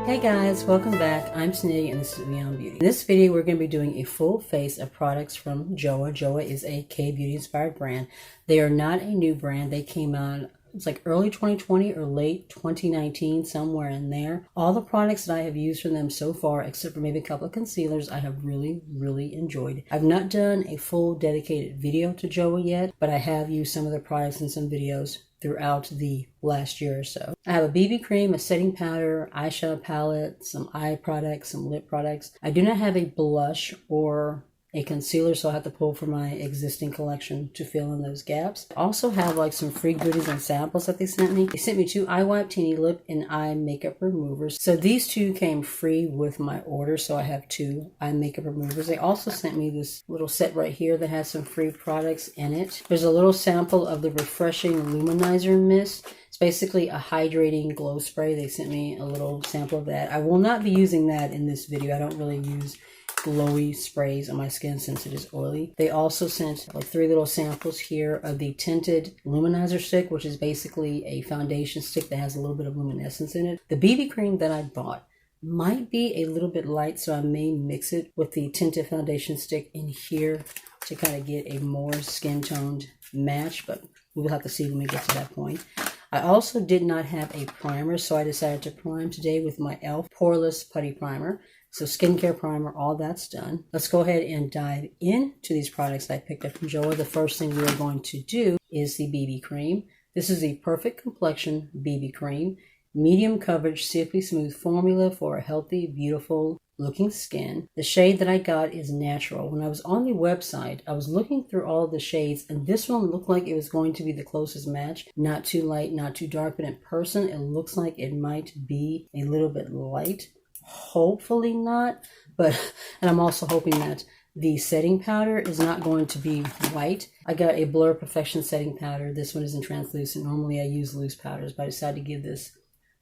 Hey guys, welcome back. I'm Sniggy and this is Beyond Beauty. In this video, we're going to be doing a full face of products from Joah. Joah is a Kbeauty Inspired brand. They are not a new brand. They came out, it's like early 2020 or late 2019, somewhere in there. All the products that I have used from them so far, except for maybe a couple of concealers, I have really enjoyed. I've not done a full dedicated video to Joah yet, but I have used some of their products in some videos throughout the last year or so. I have a BB cream, a setting powder, eyeshadow palette, some eye products, some lip products. I do not have a blush or a concealer, so I have to pull from my existing collection to fill in those gaps. I also have like some free goodies and samples that they sent me. They sent me 2 eye wipe, teeny lip, and eye makeup removers. So these 2 came free with my order, so I have 2 eye makeup removers. They also sent me this little set right here that has some free products in it. There's a little sample of the Refreshing Luminizer Mist. It's basically a hydrating glow spray. They sent me a little sample of that. I will not be using that in this video. I don't really use glowy sprays on my skin since it is oily. They also sent like 3 little samples here of the tinted luminizer stick, which is basically a foundation stick that has a little bit of luminescence in it. The BB cream that I bought might be a little bit light, so I may mix it with the tinted foundation stick in here to kind of get a more skin toned match, but we'll have to see when we get to that point. I also did not have a primer, so I decided to prime today with my e.l.f. Poreless Putty Primer. So skincare primer, all that's done. Let's go ahead and dive into these products that I picked up from Joah. The first thing we are going to do is the BB cream. This is the Perfect Complexion BB cream. Medium coverage, silky smooth formula for a healthy, beautiful looking skin. The shade that I got is Natural. When I was on the website, I was looking through all of the shades, and this one looked like it was going to be the closest match. Not too light, not too dark, but in person, it looks like it might be a little bit light. Hopefully not, and I'm also hoping that the setting powder is not going to be white. I got a Blurr-fection setting powder. This one isn't translucent. Normally I use loose powders, but I decided to give this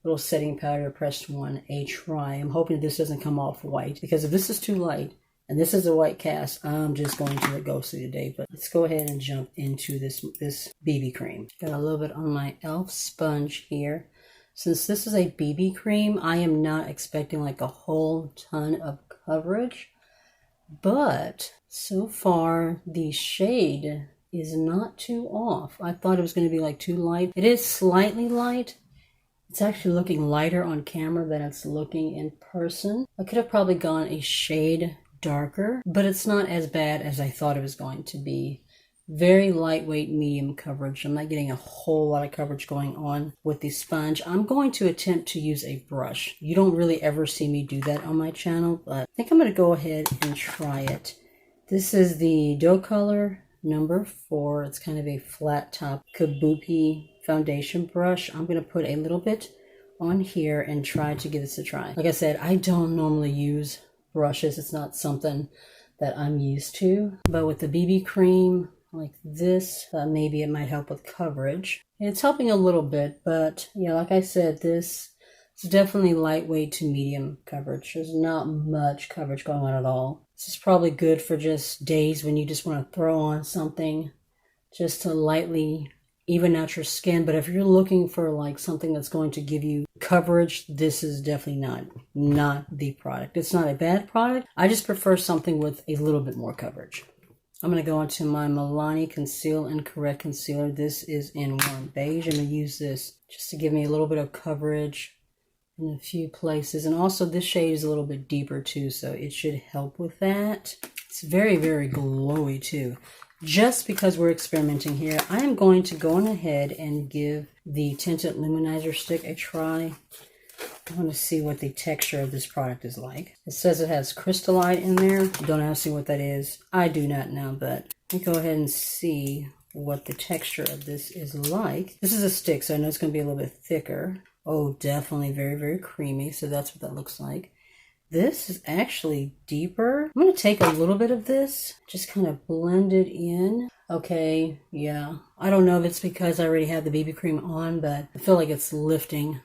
little setting powder, pressed one, a try. I'm hoping this doesn't come off white, because if this is too light and this is a white cast, I'm just going to let go through today. But let's go ahead and jump into this BB cream. Got a little bit on my e.l.f. sponge here. Since this is a BB cream, I am not expecting like a whole ton of coverage, but so far the shade is not too off. I thought it was going to be like too light. It is slightly light. It's actually looking lighter on camera than it's looking in person. I could have probably gone a shade darker, but it's not as bad as I thought it was going to be. Very lightweight, medium coverage. I'm not getting a whole lot of coverage going on with the sponge. I'm going to attempt to use a brush. You don't really ever see me do that on my channel, but I think I'm going to go ahead and try it. This is the Doe Color number 4. It's kind of a flat top Kbeauty foundation brush. I'm going to put a little bit on here and try to give this a try. Like I said, I don't normally use brushes. It's not something that I'm used to, but with the BB cream like this, maybe it might help with coverage. It's helping a little bit, but yeah, like I said, this is definitely lightweight to medium coverage. There's not much coverage going on at all. This is probably good for just days when you just want to throw on something just to lightly even out your skin. But if you're looking for like something that's going to give you coverage, this is definitely not the product. It's not a bad product. I just prefer something with a little bit more coverage. I'm going to go into my Milani Conceal and Correct Concealer. This is in Warm Beige. I'm going to use this just to give me a little bit of coverage in a few places. And also this shade is a little bit deeper too, so it should help with that. It's very glowy too. Just because we're experimenting here, I am going to go on ahead and give the tinted luminizer stick a try. I want to see what the texture of this product is like. It says it has crystallite in there. Don't ask me what that is. I do not know, but let me go ahead and see what the texture of this is like. This is a stick, so I know it's going to be a little bit thicker. Oh, definitely very creamy, so that's what that looks like. This is actually deeper. I'm going to take a little bit of this, just kind of blend it in. Okay, yeah. I don't know if it's because I already have the BB cream on, but I feel like it's lifting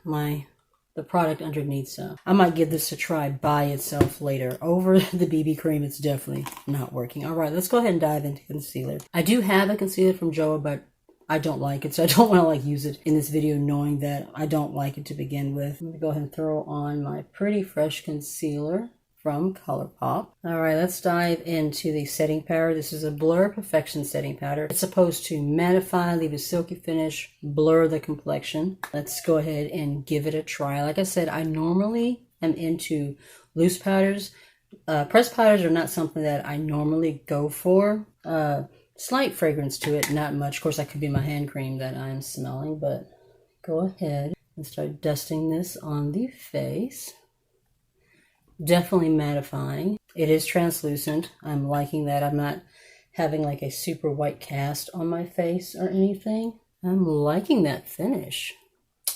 the product underneath, so I might give this a try by itself later. Over the BB cream, it's definitely not working. All right, let's go ahead and dive into concealer. I do have a concealer from Joah, but I don't like it, so I don't want to like use it in this video knowing that I don't like it to begin with. I'm going to go ahead and throw on my Pretty Fresh concealer from Colourpop. All right, let's dive into the setting powder. This is a Blurr-fection setting powder. It's supposed to mattify, leave a silky finish, blur the complexion. Let's go ahead and give it a try. Like I said, I normally am into loose powders. Pressed powders are not something that I normally go for. Slight fragrance to it, not much. Of course, that could be my hand cream that I'm smelling, but go ahead and start dusting this on the face. Definitely mattifying. It is translucent. I'm liking that. I'm not having like a super white cast on my face or anything. I'm liking that finish.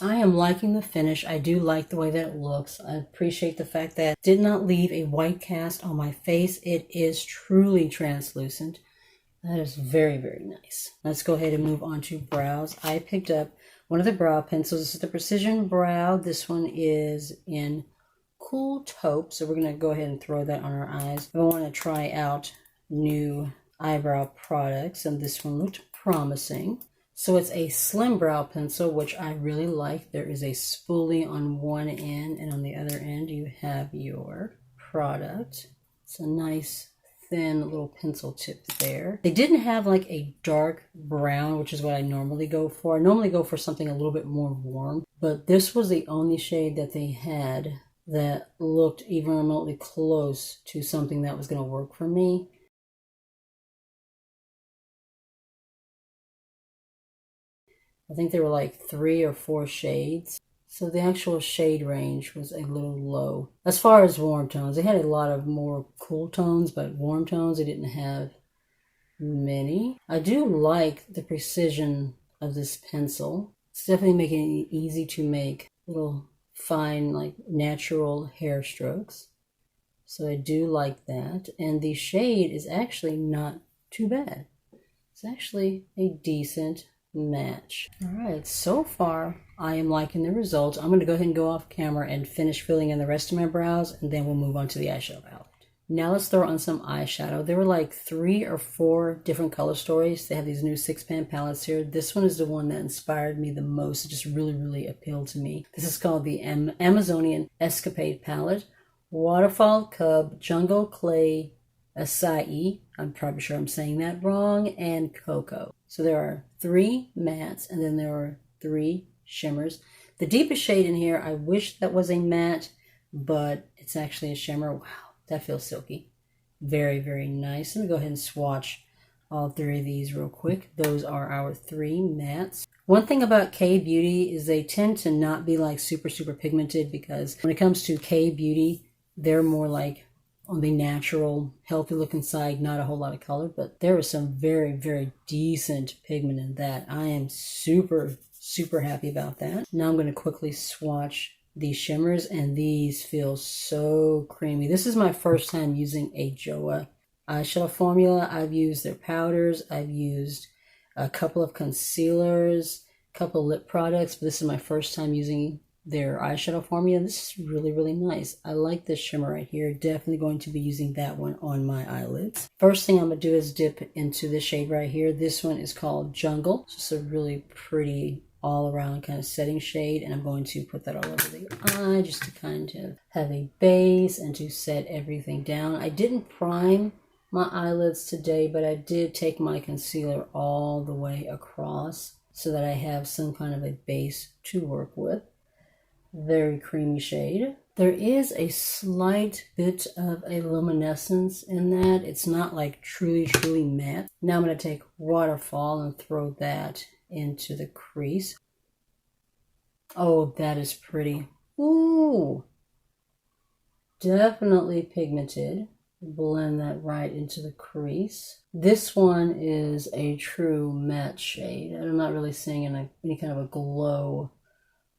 I am liking the finish. I do like the way that it looks. I appreciate the fact that it did not leave a white cast on my face. It is truly translucent. That is very, very nice. Let's go ahead and move on to brows. I picked up one of the brow pencils. This is the Precision Brow. This one is in Cool Taupe. So we're going to go ahead and throw that on our eyes. I want to try out new eyebrow products, and this one looked promising. So it's a slim brow pencil, which I really like. There is a spoolie on one end, and on the other end you have your product. It's a nice thin little pencil tip there. They didn't have like a dark brown, which is what I normally go for. I normally go for something a little bit more warm, but this was the only shade that they had that looked even remotely close to something that was going to work for me. I think there were like 3 or 4 shades. So the actual shade range was a little low. As far as warm tones, they had a lot of more cool tones, but warm tones, they didn't have many. I do like the precision of this pencil. It's definitely making it easy to make little fine, like natural hair strokes. So I do like that. And the shade is actually not too bad. It's actually a decent match. All right, so far I am liking the results. I'm going to go ahead and go off camera and finish filling in the rest of my brows, and then we'll move on to the eyeshadow palette. Now let's throw on some eyeshadow. There were like 3 or 4 different color stories. They have these new 6-pan palettes here. This one is the one that inspired me the most. It just really appealed to me. This is called the Amazonian Escapade palette. Waterfall, Cub, Jungle, Clay, Acai, I'm probably sure I'm saying that wrong, and Cocoa. So there are 3 mattes, and then there are 3 shimmers. The deepest shade in here, I wish that was a matte, but it's actually a shimmer. Wow, that feels silky. Very nice. Let me go ahead and swatch all 3 of these real quick. Those are our 3 mattes. One thing about Kbeauty is they tend to not be like super pigmented, because when it comes to Kbeauty, they're more like on the natural, healthy looking side, not a whole lot of color, but there is some very decent pigment in that. I am super happy about that. Now I'm going to quickly swatch these shimmers, and these feel so creamy. This is my first time using a Joah eyeshadow formula. I've used their powders, I've used a couple of concealers, a couple of lip products, but this is my first time using their eyeshadow formula. This is really nice. I like this shimmer right here. Definitely going to be using that one on my eyelids. First thing I'm going to do is dip into this shade right here. This one is called Jungle. It's just a really pretty all around kind of setting shade, and I'm going to put that all over the eye just to kind of have a base and to set everything down. I didn't prime my eyelids today, but I did take my concealer all the way across so that I have some kind of a base to work with. Very creamy shade. There is a slight bit of a luminescence in that. It's not like truly matte. Now I'm going to take Waterfall and throw that into the crease. Oh, that is pretty. Ooh, definitely pigmented. Blend that right into the crease. This one is a true matte shade. I'm not really seeing any kind of a glow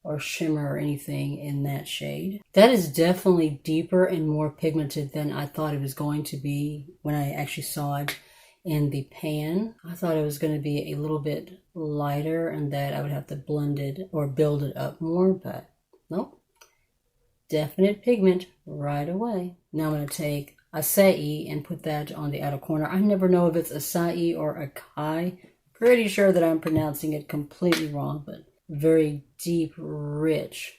or shimmer or anything in that shade. That is definitely deeper and more pigmented than I thought it was going to be when I actually saw it in the pan. I thought it was going to be a little bit lighter and that I would have to blend it or build it up more, but nope. Definite pigment right away. Now I'm going to take Acai and put that on the outer corner. I never know if it's Acai or Acai. Pretty sure that I'm pronouncing it completely wrong, but very deep, rich,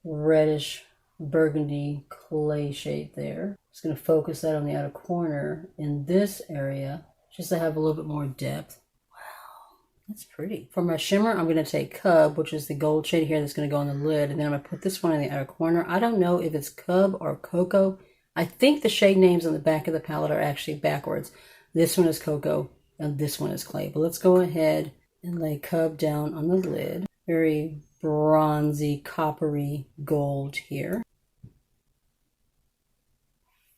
reddish burgundy clay shade there. Just going to focus that on the outer corner in this area, just to have a little bit more depth. Wow, that's pretty. For my shimmer, I'm going to take Cub, which is the gold shade here that's going to go on the lid, and then I'm going to put this one in the outer corner. I don't know if it's Cub or Cocoa. I think the shade names on the back of the palette are actually backwards. This one is Cocoa, and this one is Clay. But let's go ahead and lay Cub down on the lid. Very bronzy, coppery gold here.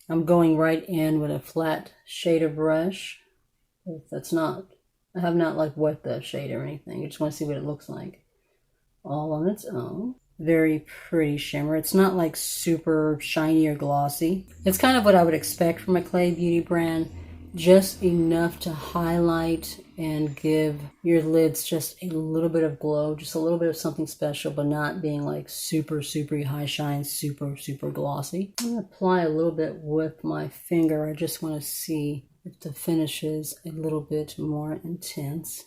I'm going right in with a flat shader brush. I have not like wet the shade or anything. I just want to see what it looks like all on its own. Very pretty shimmer. It's not like super shiny or glossy. It's kind of what I would expect from a Clay Beauty brand. Just enough to highlight and give your lids just a little bit of glow, just a little bit of something special, but not being like super high shine, super glossy. I'm going to apply a little bit with my finger. I just want to see if the finish is a little bit more intense.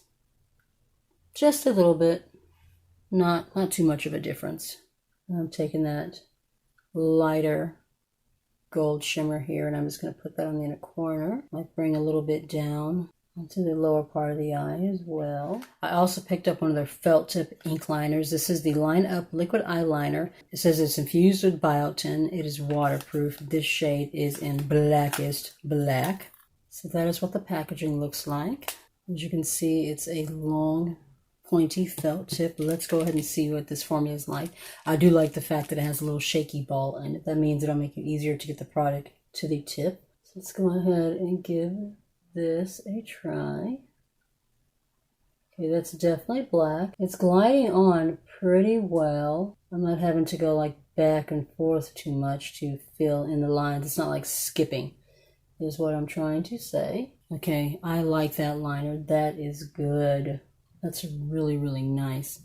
Just a little bit, not too much of a difference. I'm taking that lighter gold shimmer here, and I'm just going to put that on the inner corner. I bring a little bit down onto the lower part of the eye as well. I also picked up one of their felt tip ink liners. This is the Line Up liquid eyeliner. It says it's infused with biotin. It is waterproof. This shade is in blackest black. So that is what the packaging looks like. As you can see, it's a long pointy felt tip. Let's go ahead and see what this formula is like. I do like the fact that it has a little shaky ball in it. That means it'll make it easier to get the product to the tip. So let's go ahead and give this a try. Okay, that's definitely black. It's gliding on pretty well. I'm not having to go like back and forth too much to fill in the lines. It's not like skipping, is what I'm trying to say. Okay, I like that liner. That is good. That's really nice.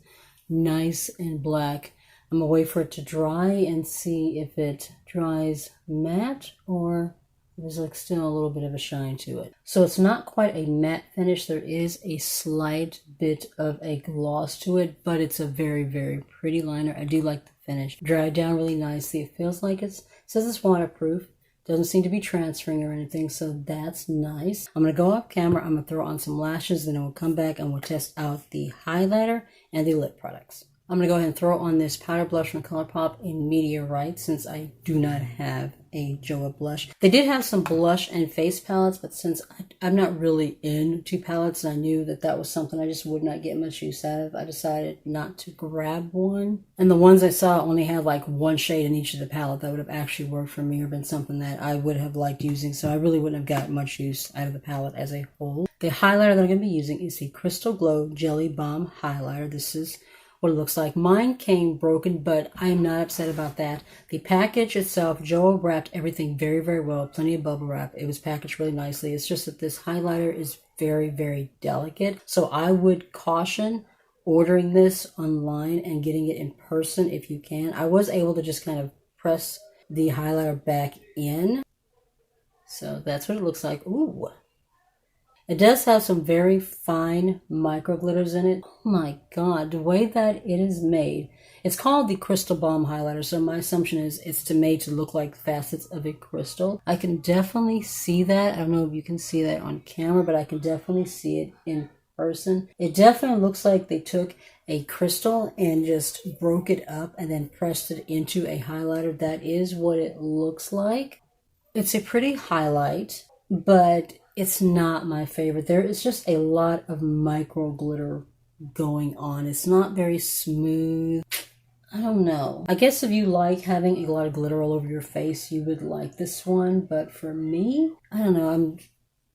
Nice and black. I'm going to wait for it to dry and see if it dries matte or if there's like still a little bit of a shine to it. So it's not quite a matte finish. There is a slight bit of a gloss to it, but it's a very pretty liner. I do like the finish. Dried down really nicely. It feels like it says it's waterproof. Doesn't seem to be transferring or anything, so that's nice. I'm going to go off camera. I'm going to throw on some lashes, then we'll come back and we'll test out the highlighter and the lip products. I'm going to go ahead and throw on this powder blush from Colourpop in Meteor Rite, since I do not have a Joah blush. They did have some blush and face palettes, but since I'm not really into palettes and I knew that that was something I just would not get much use out of, I decided not to grab one. And the ones I saw only had like one shade in each of the palette that would have actually worked for me or been something that I would have liked using, so I really wouldn't have got much use out of the palette as a whole. The highlighter that I'm going to be using is the Crystal Glow Jelly Bomb Highlighter. This is what it looks like. Mine came broken, but I am not upset about that. The package itself, Joah wrapped everything very well, plenty of bubble wrap. It was packaged really nicely. It's just that this highlighter is very delicate. So I would caution ordering this online and getting it in person if you can. I was able to just kind of press the highlighter back in. So that's what it looks like. Ooh. It does have some very fine micro glitters in it. Oh my god, the way that it is made. It's called the Crystal Balm Highlighter, so my assumption is it's made to look like facets of a crystal. I can definitely see that. I don't know if you can see that on camera, but I can definitely see it in person. It definitely looks like they took a crystal and just broke it up and then pressed it into a highlighter. That is what it looks like. It's a pretty highlight, but it's not my favorite. There is just a lot of micro glitter going on. It's not very smooth. I don't know. I guess if you like having a lot of glitter all over your face, you would like this one. But for me, I don't know.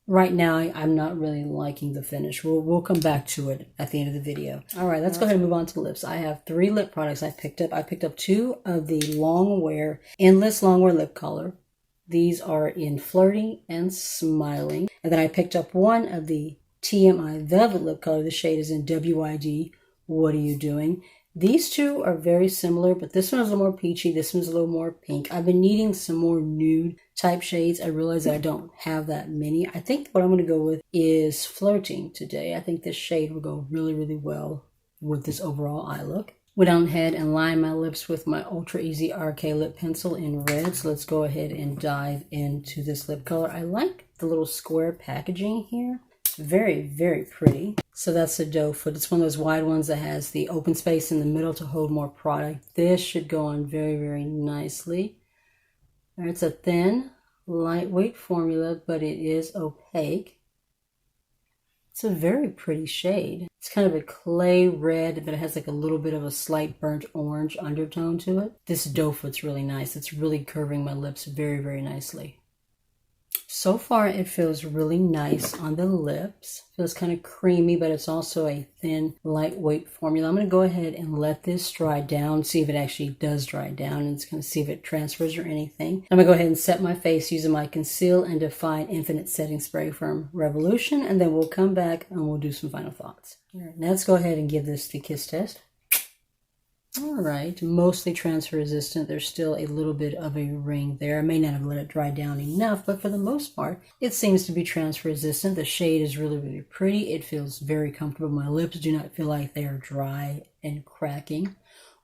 Right now, I'm not really liking the finish. We'll come back to it at the end of the video. All right, let's go ahead and move on to the lips. I have 3 lip products I picked up. I picked up 2 of the Longwear Endless Longwear Lip Color. These are in Flirting and Smiling. And then I picked up 1 of the TMI Velvet Lip Color. The shade is in WID. What Are You Doing? These 2 are very similar, but this one is a little more peachy. This one's a little more pink. I've been needing some more nude type shades. I realize that I don't have that many. I think what I'm going to go with is Flirting today. I think this shade will go really, really well with this overall eye look. Went on ahead and lined my lips with my Ultra Easy RK lip pencil in red. So let's go ahead and dive into this lip color. I like the little square packaging here. Very, very pretty. So that's the doe foot. It's one of those wide ones that has the open space in the middle to hold more product. This should go on very, very nicely. It's a thin, lightweight formula, but it is opaque. It's a very pretty shade. It's kind of a clay red, but it has like a little bit of a slight burnt orange undertone to it. This doe foot's really nice. It's really curving my lips very, very nicely. So far, it feels really nice on the lips. Feels kind of creamy, but it's also a thin, lightweight formula. I'm going to go ahead and let this dry down, see if it actually does dry down, and it's going to see if it transfers or anything. I'm going to go ahead and set my face using my Conceal and Define Infinite Setting Spray from Revolution, and then we'll come back and we'll do some final thoughts. All right, now let's go ahead and give this the kiss test. All right, mostly transfer resistant. There's still a little bit of a ring there. I may not have let it dry down enough, but for the most part, it seems to be transfer resistant. The shade is really, really pretty. It feels very comfortable. My lips do not feel like they are dry and cracking.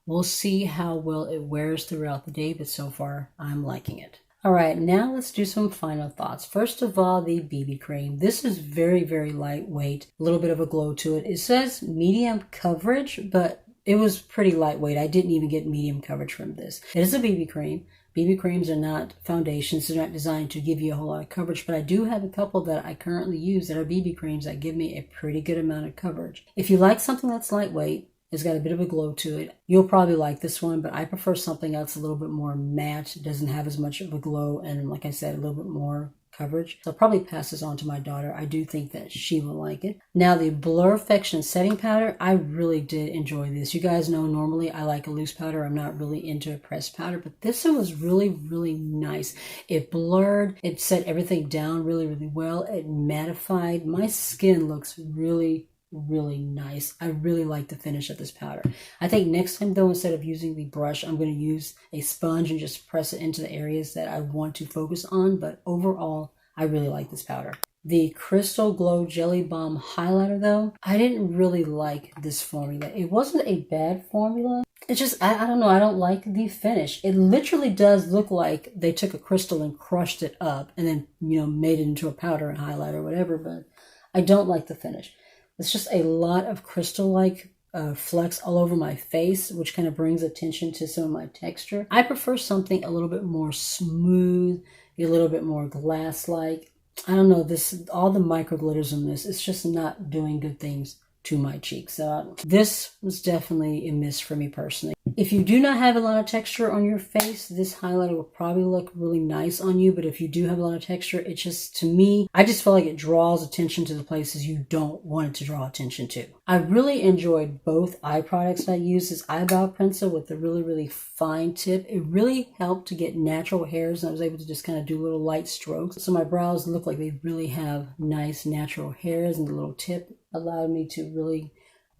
We'll see how well it wears throughout the day, but so far, I'm liking it. All right, now let's do some final thoughts. First of all, the BB cream. This is very, very lightweight. A little bit of a glow to it. It says medium coverage, but it was pretty lightweight. I didn't even get medium coverage from this. It is a BB cream. BB creams are not foundations. They're not designed to give you a whole lot of coverage, but I do have a couple that I currently use that are BB creams that give me a pretty good amount of coverage. If you like something that's lightweight, it's got a bit of a glow to it, you'll probably like this one, but I prefer something else a little bit more matte. It doesn't have as much of a glow, and like I said, a little bit more coverage. So I'll probably pass this on to my daughter. I do think that she will like it. Now the Blurr-fection setting powder, I really did enjoy this. You guys know normally I like a loose powder. I'm not really into a pressed powder, but this one was really, really nice. It blurred, it set everything down really, really well. It mattified. My skin looks really, really nice. I really like the finish of this powder. I think next time though, instead of using the brush, I'm going to use a sponge and just press it into the areas that I want to focus on. But overall, I really like this powder. The Crystal Glow Jelly Balm highlighter though, I didn't really like this formula. It wasn't a bad formula. It's just, I don't know, I don't like the finish. It literally does look like they took a crystal and crushed it up and then, made it into a powder and highlighter or whatever, but I don't like the finish. It's just a lot of crystal-like flecks all over my face, which kind of brings attention to some of my texture. I prefer something a little bit more smooth, a little bit more glass-like. I don't know, all the micro glitters in this, it's just not doing good things to my cheeks. This was definitely a miss for me personally. If you do not have a lot of texture on your face, this highlighter will probably look really nice on you. But if you do have a lot of texture, it just, to me, I just feel like it draws attention to the places you don't want it to draw attention to. I really enjoyed both eye products I used. This eyebrow pencil with the really, really fine tip. It really helped to get natural hairs, and I was able to just kind of do little light strokes. So my brows look like they really have nice natural hairs, and the little tip allowed me to really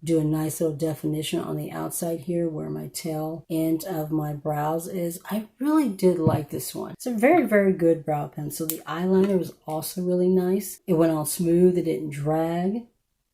do a nice little definition on the outside here where my tail end of my brows is. I really did like this one. It's a very, very good brow pencil. The eyeliner was also really nice. It went on smooth. It didn't drag.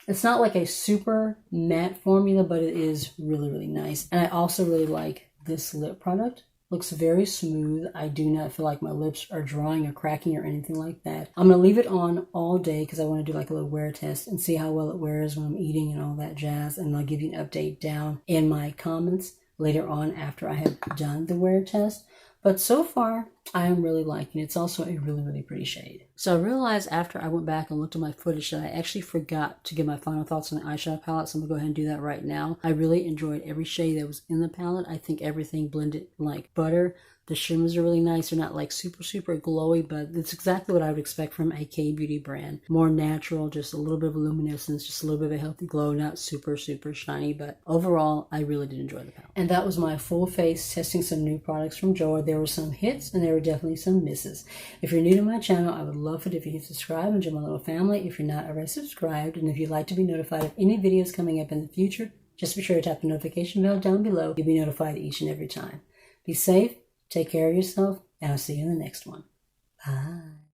It's not like a super matte formula, but it is really, really nice. And I also really like this lip product. Looks very smooth. I do not feel like my lips are drying or cracking or anything like that. I'm going to leave it on all day because I want to do like a little wear test and see how well it wears when I'm eating and all that jazz. And I'll give you an update down in my comments later on after I have done the wear test. But so far, I am really liking it. It's also a really, really pretty shade. So I realized after I went back and looked at my footage that I actually forgot to give my final thoughts on the eyeshadow palette. So I'm going to go ahead and do that right now. I really enjoyed every shade that was in the palette. I think everything blended like butter. The shimmers are really nice. They're not like super, super glowy, but it's exactly what I would expect from a Kbeauty brand. More natural, just a little bit of luminescence, just a little bit of a healthy glow, not super, super shiny, but overall, I really did enjoy the palette. And that was my full face testing some new products from Joah. There were some hits and there were definitely some misses. If you're new to my channel, I would love it if you hit subscribe and join my little family if you're not already subscribed. And if you'd like to be notified of any videos coming up in the future, just be sure to tap the notification bell down below. You'll be notified each and every time. Be safe. Take care of yourself, and I'll see you in the next one. Hi.